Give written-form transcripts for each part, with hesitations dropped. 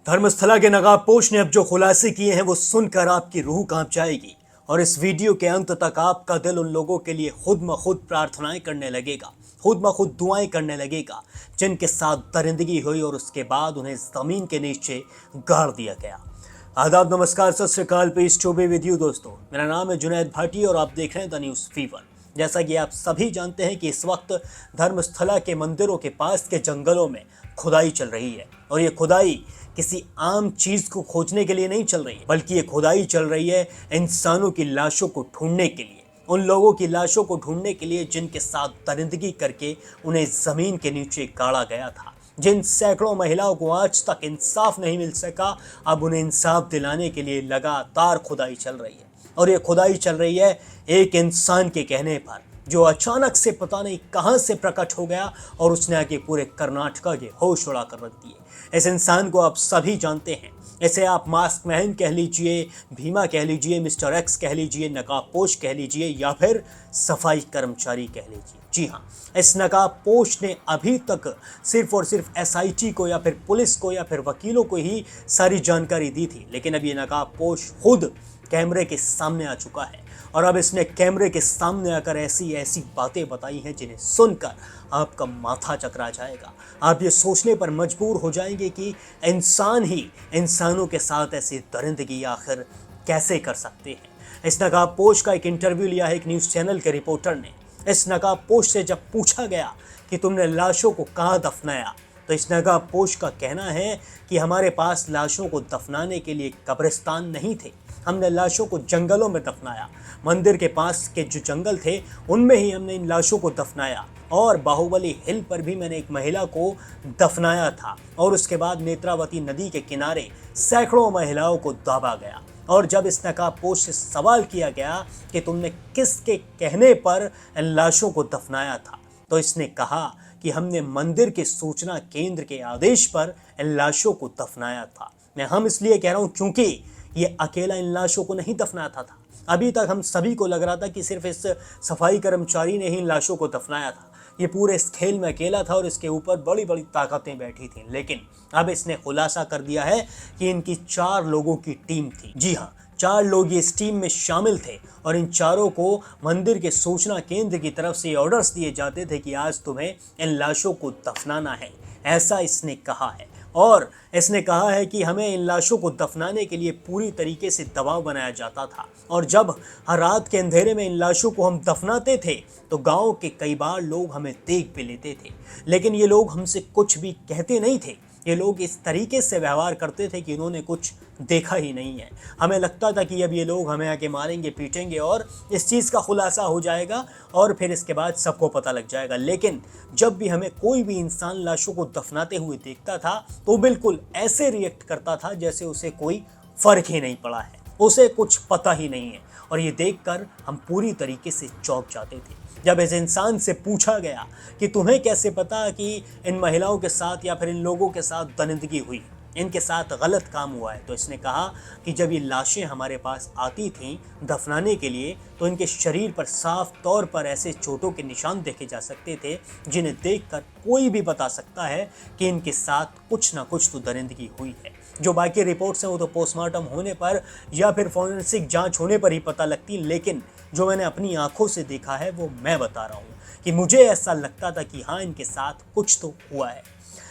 धर्मस्थला के नकाबपोश ने अब जो खुलासे किए हैं वो सुनकर आपकी रूह कांप जाएगी और इस वीडियो के अंत तक आपका दिल उन लोगों के लिए खुद ब खुद प्रार्थनाएं करने लगेगा, खुद ब खुद दुआएं करने लगेगा जिनके साथ दरिंदगी हुई और उसके बाद उन्हें जमीन के नीचे गाड़ दिया गया। आदाब, नमस्कार, सत श्री अकाल, पेश चौबे विद यू दोस्तों। मेरा नाम है जुनैद भाटी और आप देख रहे हैं द न्यूज़ फीवर। जैसा कि आप सभी जानते हैं कि इस वक्त धर्मस्थला के मंदिरों के पास के जंगलों में खुदाई चल रही है और ये खुदाई किसी आम चीज को खोजने के लिए नहीं चल रही है, बल्कि ये खुदाई चल रही है इंसानों की लाशों को ढूंढने के लिए, उन लोगों की लाशों को ढूंढने के लिए जिनके साथ दरिंदगी करके उन्हें जमीन के नीचे गाड़ा गया था। जिन सैकड़ों महिलाओं को आज तक इंसाफ नहीं मिल सका, अब उन्हें इंसाफ दिलाने के लिए लगातार खुदाई चल रही है और ये खुदाई चल रही है एक इंसान के कहने पर, जो अचानक से पता नहीं कहां से प्रकट हो गया और उसने आके पूरे कर्नाटका के होश उड़ा कर रख दिए। इस इंसान को आप सभी जानते हैं, इसे आप मास्क मैन कह लीजिए, भीमा कह लीजिए, मिस्टर एक्स कह लीजिए, नकाबपोश कह लीजिए या फिर सफाई कर्मचारी कह लीजिए। जी हाँ, इस नकाबपोश ने अभी तक सिर्फ और सिर्फ एसआईटी को या फिर पुलिस को या फिर वकीलों को ही सारी जानकारी दी थी, लेकिन अब ये नकाबपोश खुद कैमरे के सामने आ चुका है और अब इसने कैमरे के सामने आकर ऐसी ऐसी बातें बताई हैं जिन्हें सुनकर आपका माथा चकरा जाएगा। आप ये सोचने पर मजबूर हो जाएंगे कि इंसान ही इंसानों के साथ ऐसी दरिंदगी आखिर कैसे कर सकते हैं। इस नकाबपोश का एक इंटरव्यू लिया है एक न्यूज़ चैनल के रिपोर्टर ने। इस नकाबपोश से जब पूछा गया कि तुमने लाशों को कहाँ दफनाया, तो इस नकाबपोश का कहना है कि हमारे पास लाशों को दफनाने के लिए कब्रिस्तान नहीं थे, हमने लाशों को जंगलों में दफनाया। मंदिर के पास के जो जंगल थे उनमें ही हमने इन लाशों को दफनाया और बाहुबली हिल पर भी मैंने एक महिला को दफनाया था और उसके बाद नेत्रावती नदी के किनारे सैकड़ों महिलाओं को दाबा गया। और जब इस नकाबपोश से सवाल किया गया कि तुमने किसके कहने पर इन लाशों को दफनाया था, तो इसने कहा कि हमने मंदिर के सूचना केंद्र के आदेश पर इन लाशों को दफनाया था। मैं हम इसलिए कह रहा हूँ क्योंकि ये अकेला इन लाशों को नहीं दफनाता था। अभी तक हम सभी को लग रहा था कि सिर्फ इस सफाई कर्मचारी ने ही इन लाशों को दफनाया था, ये पूरे इस खेल में अकेला था और इसके ऊपर बड़ी बड़ी ताकतें बैठी थीं। लेकिन अब इसने खुलासा कर दिया है कि इनकी 4 लोगों की टीम थी। जी हाँ, 4 लोग इस टीम में शामिल थे और इन चारों को मंदिर के सूचना केंद्र की तरफ से ऑर्डर्स दिए जाते थे कि आज तुम्हें इन लाशों को दफनाना है, ऐसा इसने कहा है। और इसने कहा है कि हमें इन लाशों को दफनाने के लिए पूरी तरीके से दबाव बनाया जाता था और जब हर रात के अंधेरे में इन लाशों को हम दफनाते थे तो गांव के कई बार लोग हमें देख भी लेते थे, लेकिन ये लोग हमसे कुछ भी कहते नहीं थे। ये लोग इस तरीके से व्यवहार करते थे कि इन्होंने कुछ देखा ही नहीं है। हमें लगता था कि अब ये लोग हमें आके मारेंगे, पीटेंगे और इस चीज़ का खुलासा हो जाएगा और फिर इसके बाद सबको पता लग जाएगा। लेकिन जब भी हमें कोई भी इंसान लाशों को दफनाते हुए देखता था तो बिल्कुल ऐसे रिएक्ट करता था जैसे उसे कोई फ़र्क ही नहीं पड़ा है, उसे कुछ पता ही नहीं है। और ये देखकर हम पूरी तरीके से चौंक जाते थे। जब इस इंसान से पूछा गया कि तुम्हें कैसे पता कि इन महिलाओं के साथ या फिर इन लोगों के साथ दरिंदगी हुई, इनके साथ गलत काम हुआ है, तो इसने कहा कि जब ये लाशें हमारे पास आती थीं दफनाने के लिए तो इनके शरीर पर साफ तौर पर ऐसे चोटों के निशान देखे जा सकते थे जिन्हें देखकर कोई भी बता सकता है कि इनके साथ कुछ ना कुछ तो दरिंदगी हुई है। जो बाकी रिपोर्ट्स हैं वो तो पोस्टमार्टम होने पर या फिर फॉरेंसिक जांच होने पर ही पता लगती, लेकिन जो मैंने अपनी आंखों से देखा है वो मैं बता रहा हूँ कि मुझे ऐसा लगता था कि हाँ, इनके साथ कुछ तो हुआ है।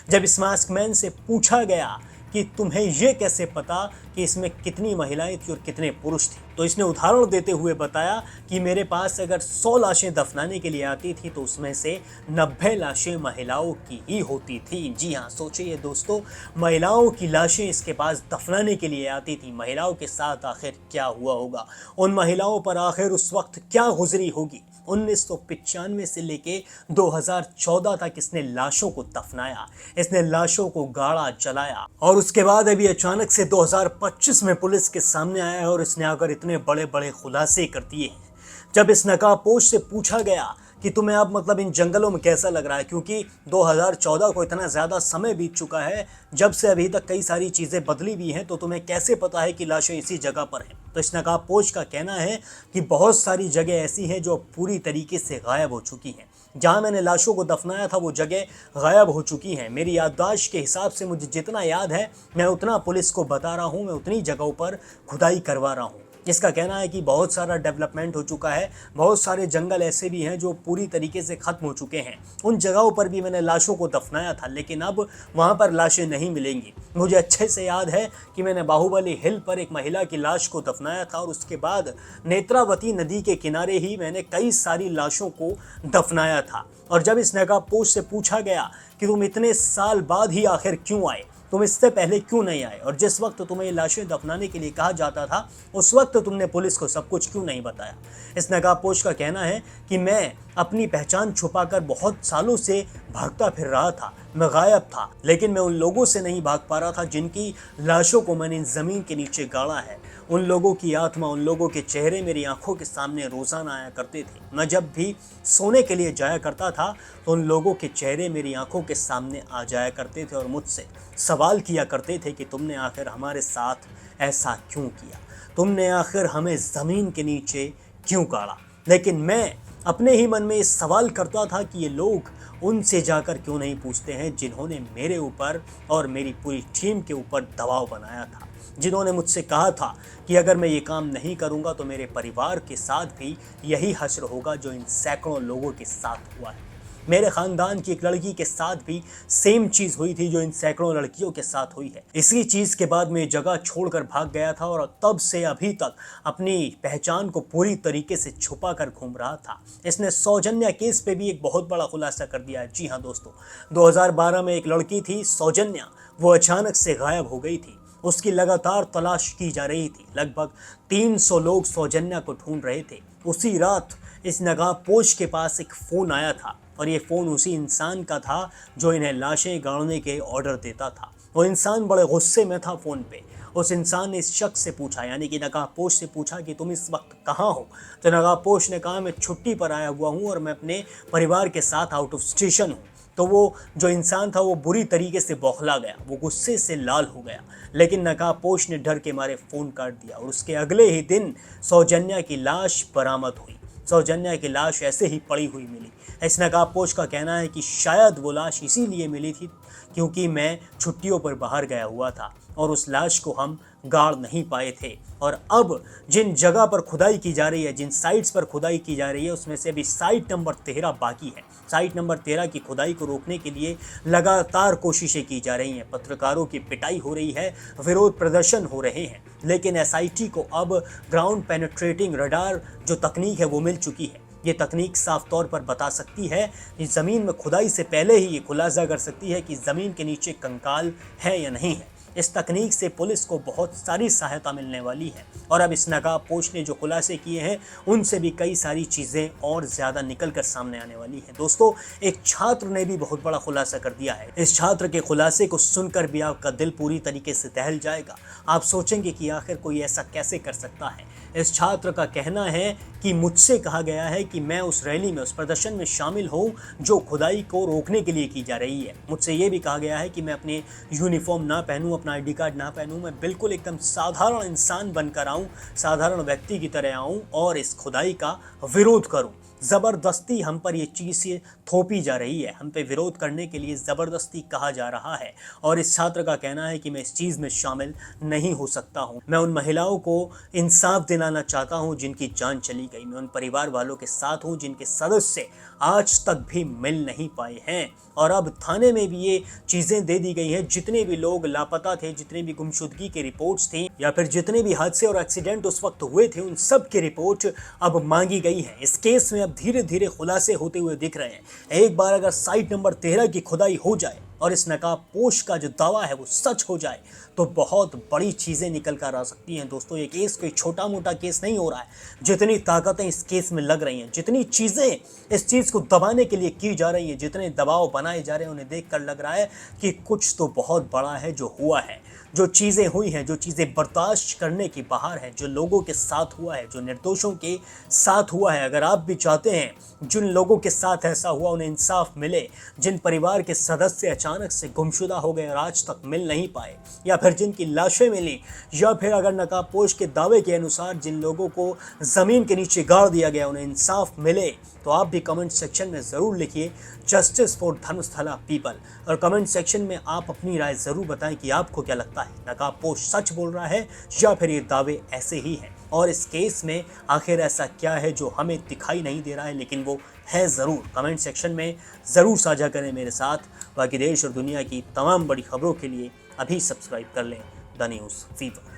जब इस मास्क मैन से पूछा गया कि तुम्हें ये कैसे पता कि इसमें कितनी महिलाएं थी और कितने पुरुष थे, तो इसने उदाहरण देते हुए बताया कि मेरे पास अगर 100 लाशें दफनाने के लिए आती थी तो उसमें से 90 लाशें महिलाओं की ही होती थी। जी हाँ, सोचिए दोस्तों, महिलाओं की लाशें इसके पास दफनाने के लिए आती थी। महिलाओं के साथ आखिर क्या हुआ होगा, उन महिलाओं पर आखिर उस वक्त क्या गुजरी होगी। 1995 से लेके 2014 तक इसने लाशों को दफनाया, इसने लाशों को गाड़ा, जलाया और उसके बाद अभी अचानक से 2025 में पुलिस के सामने आया है और इसने आकर इतने बड़े बड़े खुलासे कर दिए हैं। जब इस नकाबपोश से पूछा गया कि तुम्हें अब मतलब इन जंगलों में कैसा लग रहा है, क्योंकि 2014 को इतना ज़्यादा समय बीत चुका है जब से अभी तक कई सारी चीज़ें बदली भी हैं, तो तुम्हें कैसे पता है कि लाशें इसी जगह पर हैं। तो इस नकाबपोश का कहना है कि बहुत सारी जगह ऐसी हैं जो पूरी तरीके से गायब हो चुकी हैं। जहां मैंने लाशों को दफनाया था वो जगह गायब हो चुकी है। मेरी याददाश्त के हिसाब से मुझे जितना याद है मैं उतना पुलिस को बता रहा हूँ, मैं उतनी जगहों पर खुदाई करवा रहा हूँ। जिसका कहना है कि बहुत सारा डेवलपमेंट हो चुका है, बहुत सारे जंगल ऐसे भी हैं जो पूरी तरीके से ख़त्म हो चुके हैं। उन जगहों पर भी मैंने लाशों को दफनाया था, लेकिन अब वहाँ पर लाशें नहीं मिलेंगी। मुझे अच्छे से याद है कि मैंने बाहुबली हिल पर एक महिला की लाश को दफनाया था और उसके बाद नेत्रावती नदी के किनारे ही मैंने कई सारी लाशों को दफनाया था। और जब इस नकाबपोश से पूछा गया कि तुम इतने साल बाद ही आखिर क्यों आए, तुम इससे पहले क्यों नहीं आए, और जिस वक्त तुम्हें ये लाशें दफनाने के लिए कहा जाता था उस वक्त तुमने पुलिस को सब कुछ क्यों नहीं बताया। इस नकाबपोश का कहना है कि मैं अपनी पहचान छुपाकर बहुत सालों से भागता फिर रहा था, मैं गायब था, लेकिन मैं उन लोगों से नहीं भाग पा रहा था जिनकी लाशों को मैंने ज़मीन के नीचे गाड़ा है। उन लोगों की आत्मा, उन लोगों के चेहरे मेरी आंखों के सामने रोज़ाना आया करते थे। मैं जब भी सोने के लिए जाया करता था तो उन लोगों के चेहरे मेरी आंखों के सामने आ जाया करते थे और मुझसे सवाल किया करते थे कि तुमने आखिर हमारे साथ ऐसा क्यों किया, तुमने आखिर हमें ज़मीन के नीचे क्यों गाड़ा। लेकिन मैं अपने ही मन में इस सवाल करता था कि ये लोग उनसे जाकर क्यों नहीं पूछते हैं जिन्होंने मेरे ऊपर और मेरी पूरी टीम के ऊपर दबाव बनाया था, जिन्होंने मुझसे कहा था कि अगर मैं ये काम नहीं करूँगा तो मेरे परिवार के साथ भी यही हश्र होगा जो इन सैकड़ों लोगों के साथ हुआ है। मेरे ख़ानदान की एक लड़की के साथ भी सेम चीज़ हुई थी जो इन सैकड़ों लड़कियों के साथ हुई है। इसी चीज़ के बाद मैं जगह छोड़कर भाग गया था और तब से अभी तक अपनी पहचान को पूरी तरीके से छुपा कर घूम रहा था। इसने सौजन्या केस पे भी एक बहुत बड़ा खुलासा कर दिया है। जी हाँ दोस्तों, 2012 में एक लड़की थी सौजन्या, वो अचानक से गायब हो गई थी। उसकी लगातार तलाश की जा रही थी। लगभग 300 लोग सौजन्या को ढूंढ रहे थे। उसी रात इस नकाबपोश के पास एक फ़ोन आया था और ये फ़ोन उसी इंसान का था जो इन्हें लाशें गाड़ने के ऑर्डर देता था। वो इंसान बड़े गुस्से में था फ़ोन पे। उस इंसान ने इस शख्स से पूछा, यानी कि नकाबपोश से पूछा कि तुम इस वक्त कहाँ हो। तो नकाबपोश ने कहा मैं छुट्टी पर आया हुआ हूँ और मैं अपने परिवार के साथ आउट ऑफ स्टेशन हूँ। तो वो जो इंसान था वो बुरी तरीके से बौखला गया, वो गुस्से से लाल हो गया, लेकिन नकाबपोश ने डर के मारे फ़ोन काट दिया और उसके अगले ही दिन सौजन्या की लाश बरामद हुई। सौजन्या की लाश ऐसे ही पड़ी हुई मिली। इस नकाबपोश का कहना है कि शायद वो लाश इसीलिए मिली थी क्योंकि मैं छुट्टियों पर बाहर गया हुआ था और उस लाश को हम गाड़ नहीं पाए थे। और अब जिन जगह पर खुदाई की जा रही है, जिन साइट्स पर खुदाई की जा रही है, उसमें से अभी साइट नंबर 13 बाकी है। साइट नंबर 13 की खुदाई को रोकने के लिए लगातार कोशिशें की जा रही हैं। पत्रकारों की पिटाई हो रही है, विरोध प्रदर्शन हो रहे हैं, लेकिन एसआईटी को अब ग्राउंड पेनिट्रेटिंग रडार जो तकनीक है वो मिल चुकी है। ये तकनीक साफ तौर पर बता सकती है कि ज़मीन में खुदाई से पहले ही ये खुलासा कर सकती है कि ज़मीन के नीचे कंकाल है या नहीं है। इस तकनीक से पुलिस को बहुत सारी सहायता मिलने वाली है और अब इस नकाबपोश ने जो खुलासे किए हैं उनसे भी कई सारी चीज़ें और ज़्यादा निकल कर सामने आने वाली हैं। दोस्तों, एक छात्र ने भी बहुत बड़ा खुलासा कर दिया है। इस छात्र के खुलासे को सुनकर भी आपका दिल पूरी तरीके से दहल जाएगा। आप सोचेंगे कि आखिर कोई ऐसा कैसे कर सकता है। इस छात्र का कहना है कि मुझसे कहा गया है कि मैं उस रैली में, उस प्रदर्शन में शामिल हूँ जो खुदाई को रोकने के लिए की जा रही है। मुझसे ये भी कहा गया है कि मैं अपने यूनिफॉर्म ना पहनूं, अपना आईडी कार्ड ना पहनूं, मैं बिल्कुल एकदम साधारण इंसान बनकर आऊं, साधारण व्यक्ति की तरह आऊं और इस खुदाई का विरोध करूं। ज़बरदस्ती हम पर ये चीज़ थोपी जा रही है, हम पे विरोध करने के लिए ज़बरदस्ती कहा जा रहा है और इस छात्र का कहना है कि मैं इस चीज़ में शामिल नहीं हो सकता हूँ। मैं उन महिलाओं को इंसाफ दिलाना चाहता हूँ जिनकी जान चली गई। मैं उन परिवार वालों के साथ हूँ जिनके सदस्य आज तक भी मिल नहीं पाए हैं और अब थाने में भी ये चीज़ें दे दी गई हैं। जितने भी लोग लापता थे, जितने भी गुमशुदगी की रिपोर्ट्स थी या फिर जितने भी हादसे और एक्सीडेंट उस वक्त हुए थे, उन सब की रिपोर्ट अब मांगी गई है। इस केस में अब धीरे धीरे खुलासे होते हुए दिख रहे हैं। एक बार अगर साइट नंबर 13 की खुदाई हो जाए और इस नकाबपोश का जो दावा है वो सच हो जाए तो बहुत बड़ी चीज़ें निकल कर आ सकती हैं। दोस्तों, ये केस कोई छोटा मोटा केस नहीं हो रहा है। जितनी ताकतें इस केस में लग रही हैं, जितनी चीज़ें इस चीज़ को दबाने के लिए की जा रही हैं, जितने दबाव बनाए जा रहे हैं, उन्हें देख कर लग रहा है कि कुछ तो बहुत बड़ा है जो हुआ है। जो चीज़ें हुई हैं, जो चीज़ें बर्दाश्त करने की बाहर हैं, जो लोगों के साथ हुआ है, जो निर्दोषों के साथ हुआ है, अगर आप भी चाहते हैं जिन लोगों के साथ ऐसा हुआ उन्हें इंसाफ मिले, जिन परिवार के सदस्य अचानक से गुमशुदा हो गए और आज तक मिल नहीं पाए, या फिर जिनकी लाशें मिली, या फिर अगर नकाबपोश के दावे के अनुसार जिन लोगों को ज़मीन के नीचे गाड़ दिया गया उन्हें इंसाफ मिले, तो आप भी कमेंट सेक्शन में ज़रूर लिखिए जस्टिस फॉर धर्मस्थला पीपल, और कमेंट सेक्शन में आप अपनी राय ज़रूर बताएं कि आपको क्या लगता है, नकाबपोश सच बोल रहा है या फिर ये दावे ऐसे ही हैं, और इस केस में आखिर ऐसा क्या है जो हमें दिखाई नहीं दे रहा है लेकिन वो है ज़रूर। कमेंट सेक्शन में ज़रूर साझा करें मेरे साथ। बाकी देश और दुनिया की तमाम बड़ी खबरों के लिए अभी सब्सक्राइब कर लें द न्यूज़ फीवर।